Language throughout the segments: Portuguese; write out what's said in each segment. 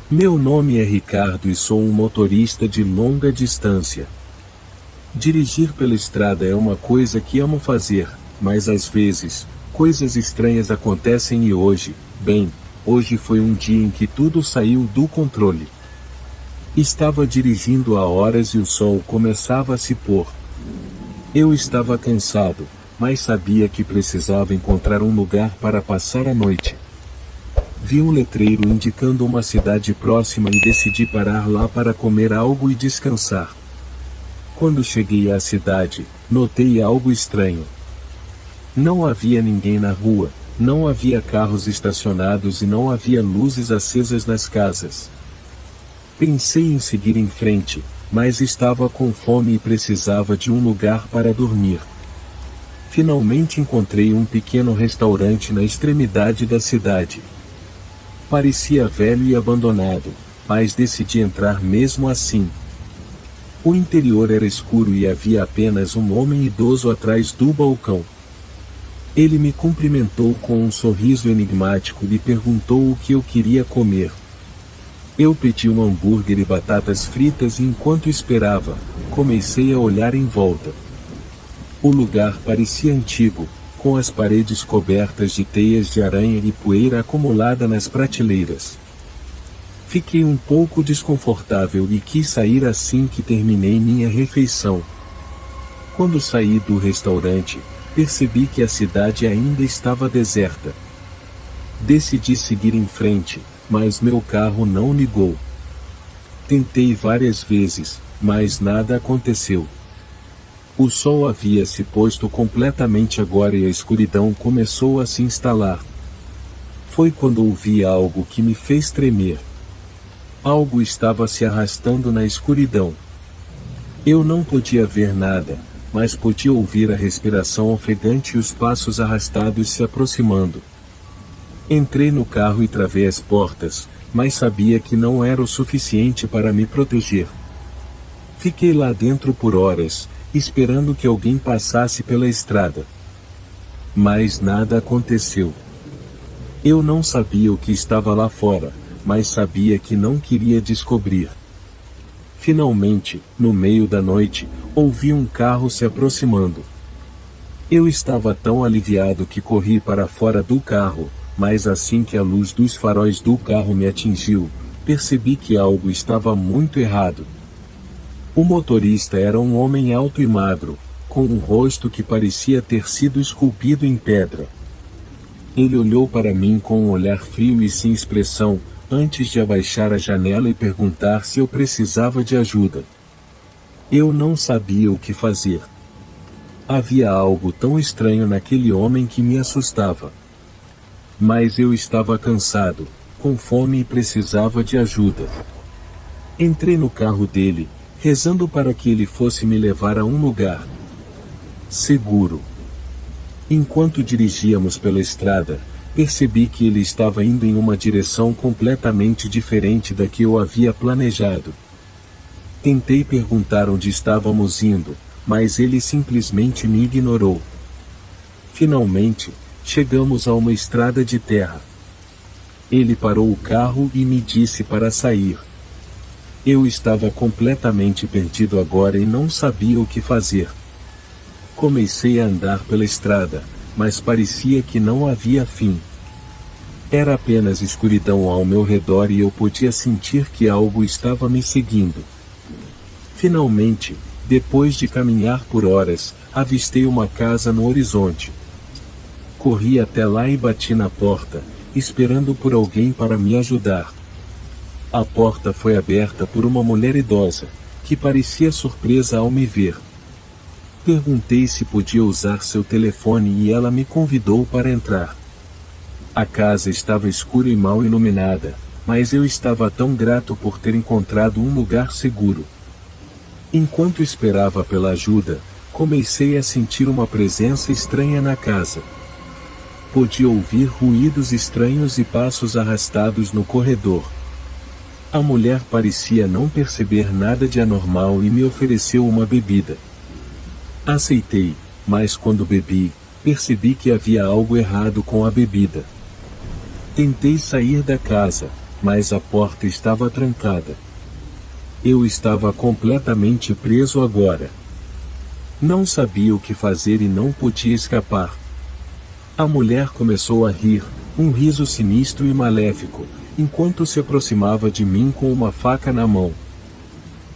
Meu nome é Ricardo e sou um motorista de longa distância. Dirigir pela estrada é uma coisa que amo fazer, mas às vezes, coisas estranhas acontecem e hoje foi um dia em que tudo saiu do controle. Estava dirigindo há horas e o sol começava a se pôr. Eu estava cansado, mas sabia que precisava encontrar um lugar para passar a noite. Vi um letreiro indicando uma cidade próxima e decidi parar lá para comer algo e descansar. Quando cheguei à cidade, notei algo estranho. Não havia ninguém na rua, não havia carros estacionados e não havia luzes acesas nas casas. Pensei em seguir em frente, mas estava com fome e precisava de um lugar para dormir. Finalmente encontrei um pequeno restaurante na extremidade da cidade. Parecia velho e abandonado, mas decidi entrar mesmo assim. O interior era escuro e havia apenas um homem idoso atrás do balcão. Ele me cumprimentou com um sorriso enigmático e perguntou o que eu queria comer. Eu pedi um hambúrguer e batatas fritas e enquanto esperava, comecei a olhar em volta. O lugar parecia antigo, com as paredes cobertas de teias de aranha e poeira acumulada nas prateleiras. Fiquei um pouco desconfortável e quis sair assim que terminei minha refeição. Quando saí do restaurante, percebi que a cidade ainda estava deserta. Decidi seguir em frente, mas meu carro não ligou. Tentei várias vezes, mas nada aconteceu. O sol havia se posto completamente agora e a escuridão começou a se instalar. Foi quando ouvi algo que me fez tremer. Algo estava se arrastando na escuridão. Eu não podia ver nada, mas podia ouvir a respiração ofegante e os passos arrastados se aproximando. Entrei no carro e travei as portas, mas sabia que não era o suficiente para me proteger. Fiquei lá dentro por horas, esperando que alguém passasse pela estrada. Mas nada aconteceu. Eu não sabia o que estava lá fora, mas sabia que não queria descobrir. Finalmente, no meio da noite, ouvi um carro se aproximando. Eu estava tão aliviado que corri para fora do carro, mas assim que a luz dos faróis do carro me atingiu, percebi que algo estava muito errado. O motorista era um homem alto e magro, com um rosto que parecia ter sido esculpido em pedra. Ele olhou para mim com um olhar frio e sem expressão, antes de abaixar a janela e perguntar se eu precisava de ajuda. Eu não sabia o que fazer. Havia algo tão estranho naquele homem que me assustava. Mas eu estava cansado, com fome e precisava de ajuda. Entrei no carro dele, rezando para que ele fosse me levar a um lugar seguro. Enquanto dirigíamos pela estrada, percebi que ele estava indo em uma direção completamente diferente da que eu havia planejado. Tentei perguntar onde estávamos indo, mas ele simplesmente me ignorou. Finalmente, chegamos a uma estrada de terra. Ele parou o carro e me disse para sair. Eu estava completamente perdido agora e não sabia o que fazer. Comecei a andar pela estrada, mas parecia que não havia fim. Era apenas escuridão ao meu redor e eu podia sentir que algo estava me seguindo. Finalmente, depois de caminhar por horas, avistei uma casa no horizonte. Corri até lá e bati na porta, esperando por alguém para me ajudar. A porta foi aberta por uma mulher idosa, que parecia surpresa ao me ver. Perguntei se podia usar seu telefone e ela me convidou para entrar. A casa estava escura e mal iluminada, mas eu estava tão grato por ter encontrado um lugar seguro. Enquanto esperava pela ajuda, comecei a sentir uma presença estranha na casa. Podia ouvir ruídos estranhos e passos arrastados no corredor. A mulher parecia não perceber nada de anormal e me ofereceu uma bebida. Aceitei, mas quando bebi, percebi que havia algo errado com a bebida. Tentei sair da casa, mas a porta estava trancada. Eu estava completamente preso agora. Não sabia o que fazer e não podia escapar. A mulher começou a rir, um riso sinistro e maléfico, enquanto se aproximava de mim com uma faca na mão.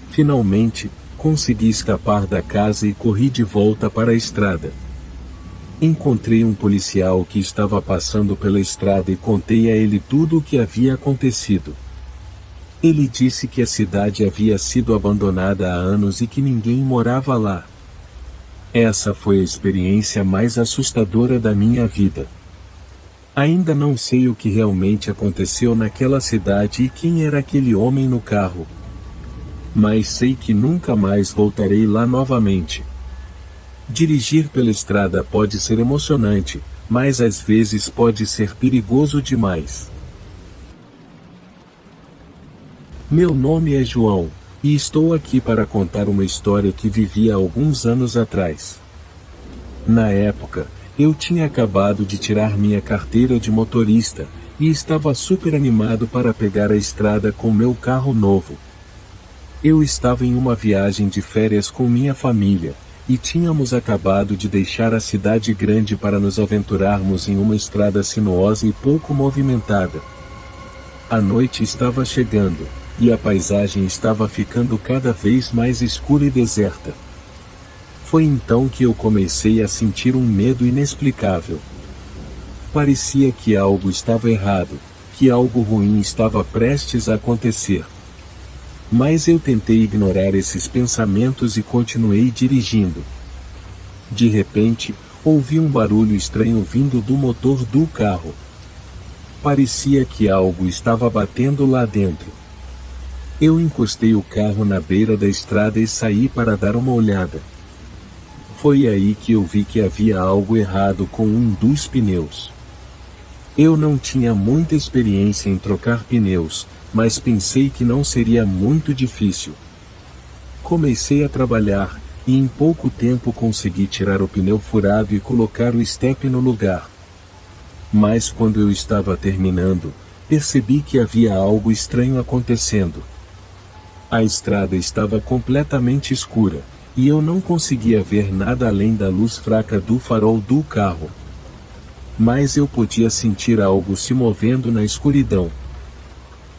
Finalmente, consegui escapar da casa e corri de volta para a estrada. Encontrei um policial que estava passando pela estrada e contei a ele tudo o que havia acontecido. Ele disse que a cidade havia sido abandonada há anos e que ninguém morava lá. Essa foi a experiência mais assustadora da minha vida. Ainda não sei o que realmente aconteceu naquela cidade e quem era aquele homem no carro. Mas sei que nunca mais voltarei lá novamente. Dirigir pela estrada pode ser emocionante, mas às vezes pode ser perigoso demais. Meu nome é João, e estou aqui para contar uma história que vivi há alguns anos atrás. Na época, eu tinha acabado de tirar minha carteira de motorista, e estava super animado para pegar a estrada com meu carro novo. Eu estava em uma viagem de férias com minha família, e tínhamos acabado de deixar a cidade grande para nos aventurarmos em uma estrada sinuosa e pouco movimentada. A noite estava chegando, e a paisagem estava ficando cada vez mais escura e deserta. Foi então que eu comecei a sentir um medo inexplicável. Parecia que algo estava errado, que algo ruim estava prestes a acontecer. Mas eu tentei ignorar esses pensamentos e continuei dirigindo. De repente, ouvi um barulho estranho vindo do motor do carro. Parecia que algo estava batendo lá dentro. Eu encostei o carro na beira da estrada e saí para dar uma olhada. Foi aí que eu vi que havia algo errado com um dos pneus. Eu não tinha muita experiência em trocar pneus, mas pensei que não seria muito difícil. Comecei a trabalhar, e em pouco tempo consegui tirar o pneu furado e colocar o estepe no lugar. Mas quando eu estava terminando, percebi que havia algo estranho acontecendo. A estrada estava completamente escura, e eu não conseguia ver nada além da luz fraca do farol do carro. Mas eu podia sentir algo se movendo na escuridão.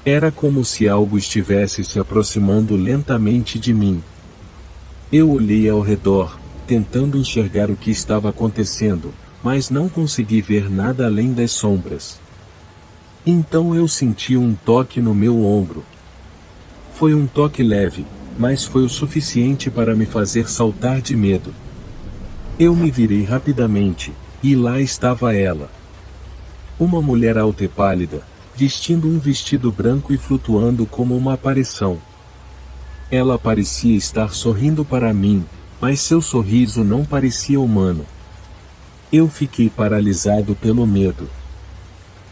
Era como se algo estivesse se aproximando lentamente de mim. Eu olhei ao redor, tentando enxergar o que estava acontecendo, mas não consegui ver nada além das sombras. Então eu senti um toque no meu ombro. Foi um toque leve, mas foi o suficiente para me fazer saltar de medo. Eu me virei rapidamente, e lá estava ela. Uma mulher alta e pálida, vestindo um vestido branco e flutuando como uma aparição. Ela parecia estar sorrindo para mim, mas seu sorriso não parecia humano. Eu fiquei paralisado pelo medo.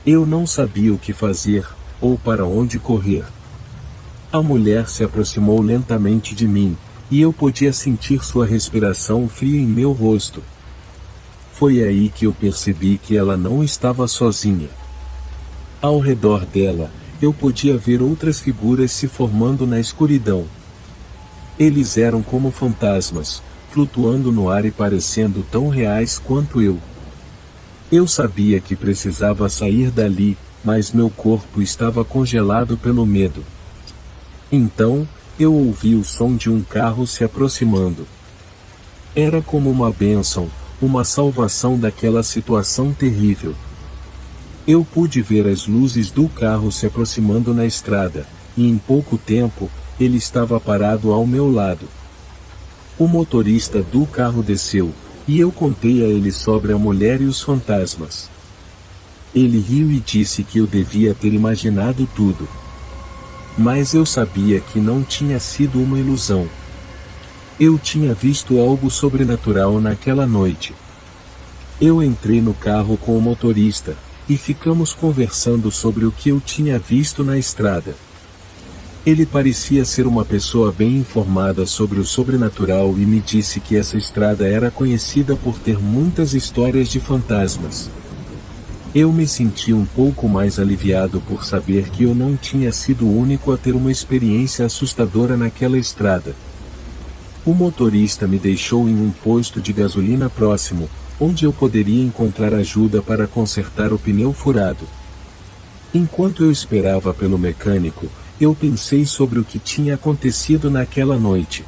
Eu não sabia o que fazer, ou para onde correr. A mulher se aproximou lentamente de mim, e eu podia sentir sua respiração fria em meu rosto. Foi aí que eu percebi que ela não estava sozinha. Ao redor dela, eu podia ver outras figuras se formando na escuridão. Eles eram como fantasmas, flutuando no ar e parecendo tão reais quanto eu. Eu sabia que precisava sair dali, mas meu corpo estava congelado pelo medo. Então, eu ouvi o som de um carro se aproximando. Era como uma bênção, uma salvação daquela situação terrível. Eu pude ver as luzes do carro se aproximando na estrada, e em pouco tempo, ele estava parado ao meu lado. O motorista do carro desceu, e eu contei a ele sobre a mulher e os fantasmas. Ele riu e disse que eu devia ter imaginado tudo. Mas eu sabia que não tinha sido uma ilusão. Eu tinha visto algo sobrenatural naquela noite. Eu entrei no carro com o motorista, e ficamos conversando sobre o que eu tinha visto na estrada. Ele parecia ser uma pessoa bem informada sobre o sobrenatural e me disse que essa estrada era conhecida por ter muitas histórias de fantasmas. Eu me senti um pouco mais aliviado por saber que eu não tinha sido o único a ter uma experiência assustadora naquela estrada. O motorista me deixou em um posto de gasolina próximo, onde eu poderia encontrar ajuda para consertar o pneu furado. Enquanto eu esperava pelo mecânico, eu pensei sobre o que tinha acontecido naquela noite.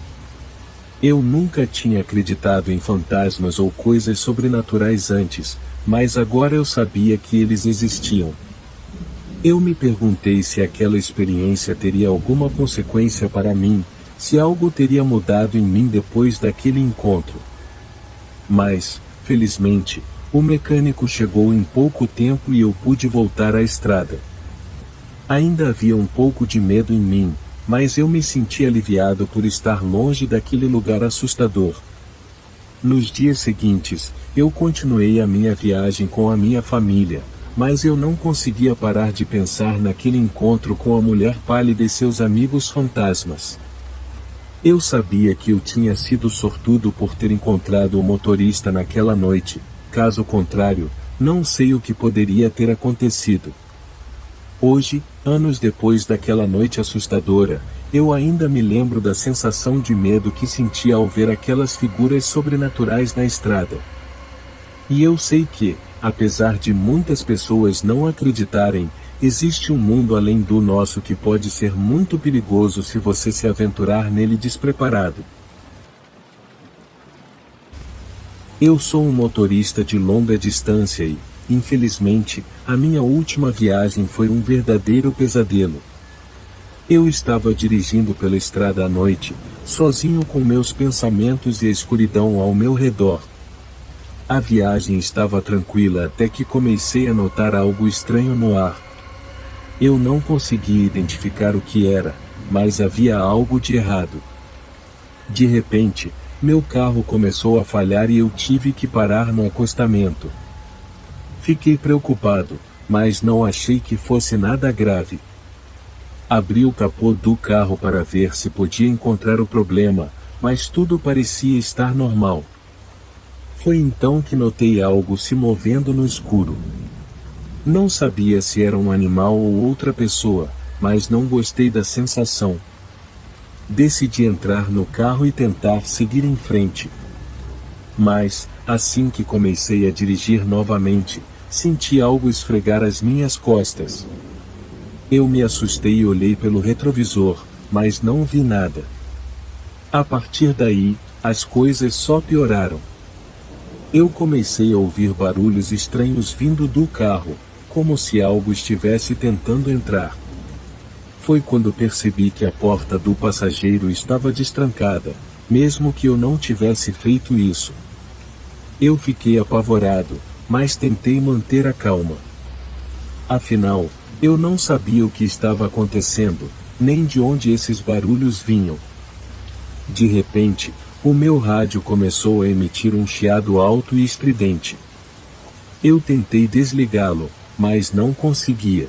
Eu nunca tinha acreditado em fantasmas ou coisas sobrenaturais antes, mas agora eu sabia que eles existiam. Eu me perguntei se aquela experiência teria alguma consequência para mim, se algo teria mudado em mim depois daquele encontro. Mas, felizmente, o mecânico chegou em pouco tempo e eu pude voltar à estrada. Ainda havia um pouco de medo em mim, mas eu me senti aliviado por estar longe daquele lugar assustador. Nos dias seguintes, eu continuei a minha viagem com a minha família, mas eu não conseguia parar de pensar naquele encontro com a mulher pálida e seus amigos fantasmas. Eu sabia que eu tinha sido sortudo por ter encontrado o motorista naquela noite, caso contrário, não sei o que poderia ter acontecido. Hoje, anos depois daquela noite assustadora, eu ainda me lembro da sensação de medo que senti ao ver aquelas figuras sobrenaturais na estrada. E eu sei que, apesar de muitas pessoas não acreditarem, existe um mundo além do nosso que pode ser muito perigoso se você se aventurar nele despreparado. Eu sou um motorista de longa distância e, infelizmente, a minha última viagem foi um verdadeiro pesadelo. Eu estava dirigindo pela estrada à noite, sozinho com meus pensamentos e a escuridão ao meu redor. A viagem estava tranquila até que comecei a notar algo estranho no ar. Eu não conseguia identificar o que era, mas havia algo de errado. De repente, meu carro começou a falhar e eu tive que parar no acostamento. Fiquei preocupado, mas não achei que fosse nada grave. Abri o capô do carro para ver se podia encontrar o problema, mas tudo parecia estar normal. Foi então que notei algo se movendo no escuro. Não sabia se era um animal ou outra pessoa, mas não gostei da sensação. Decidi entrar no carro e tentar seguir em frente. Mas, assim que comecei a dirigir novamente, senti algo esfregar as minhas costas. Eu me assustei e olhei pelo retrovisor, mas não vi nada. A partir daí, as coisas só pioraram. Eu comecei a ouvir barulhos estranhos vindo do carro, como se algo estivesse tentando entrar. Foi quando percebi que a porta do passageiro estava destrancada, mesmo que eu não tivesse feito isso. Eu fiquei apavorado, mas tentei manter a calma. Afinal, eu não sabia o que estava acontecendo, nem de onde esses barulhos vinham. De repente, o meu rádio começou a emitir um chiado alto e estridente. Eu tentei desligá-lo, mas não conseguia.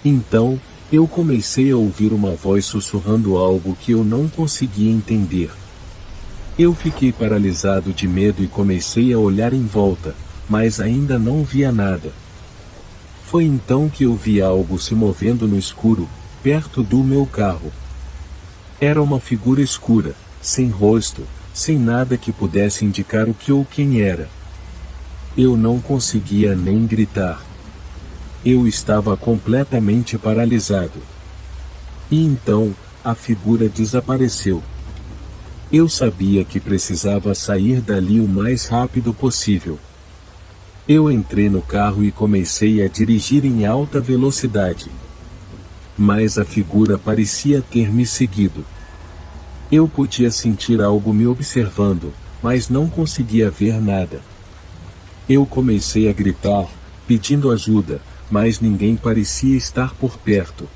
Então, eu comecei a ouvir uma voz sussurrando algo que eu não conseguia entender. Eu fiquei paralisado de medo e comecei a olhar em volta, mas ainda não via nada. Foi então que eu vi algo se movendo no escuro, perto do meu carro. Era uma figura escura, sem rosto, sem nada que pudesse indicar o que ou quem era. Eu não conseguia nem gritar. Eu estava completamente paralisado. E então, a figura desapareceu. Eu sabia que precisava sair dali o mais rápido possível. Eu entrei no carro e comecei a dirigir em alta velocidade. Mas a figura parecia ter me seguido. Eu podia sentir algo me observando, mas não conseguia ver nada. Eu comecei a gritar, pedindo ajuda, mas ninguém parecia estar por perto.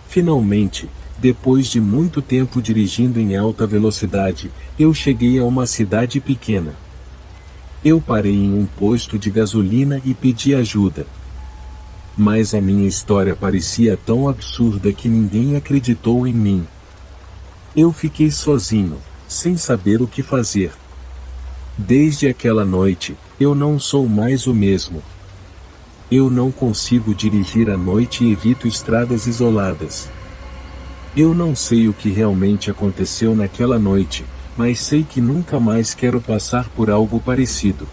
Finalmente, depois de muito tempo dirigindo em alta velocidade, eu cheguei a uma cidade pequena. Eu parei em um posto de gasolina e pedi ajuda. Mas a minha história parecia tão absurda que ninguém acreditou em mim. Eu fiquei sozinho, sem saber o que fazer. Desde aquela noite, eu não sou mais o mesmo. Eu não consigo dirigir à noite e evito estradas isoladas. Eu não sei o que realmente aconteceu naquela noite, mas sei que nunca mais quero passar por algo parecido.